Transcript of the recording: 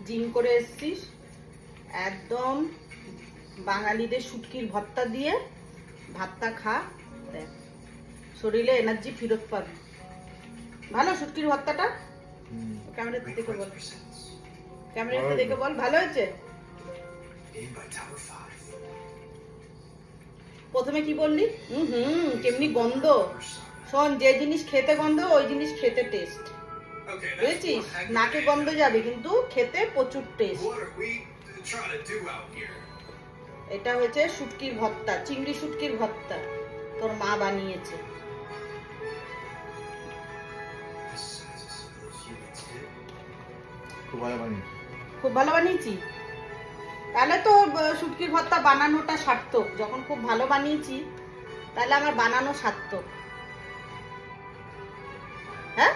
Gym করে এসছিস, একদম বাঙালিদের শুটকির ভর্তা দিয়ে ভাতটা খা, দেখ শরীরে এনার্জি ফেরত পাবি। ভালো শুটকির ভর্তাটা? ক্যামেরাতে দেখে বল, ক্যামেরাতে দেখে বল ভালো হয়েছে। প্রথমে কি বললি? কেমনি গন্ধ। শোন, যে জিনিস খেতে গন্ধ ওই জিনিস খেতে টেস্ট, বুঝেছিস? নাকে গন্ধ যাবে কিন্তু খেতে প্রচুর টেস্ট। এটা হচ্ছে শুটকির ভর্তা, চিংড়ি শুটকির ভর্তা, তোর মা বানিয়েছে। খুব ভালো বানিয়েছি? তাহলে তো শুটকির ভর্তা বানানোটা সার্থক। যখন খুব ভালো বানিয়েছি তাহলে আমার বানানো সার্থক। হ্যাঁ।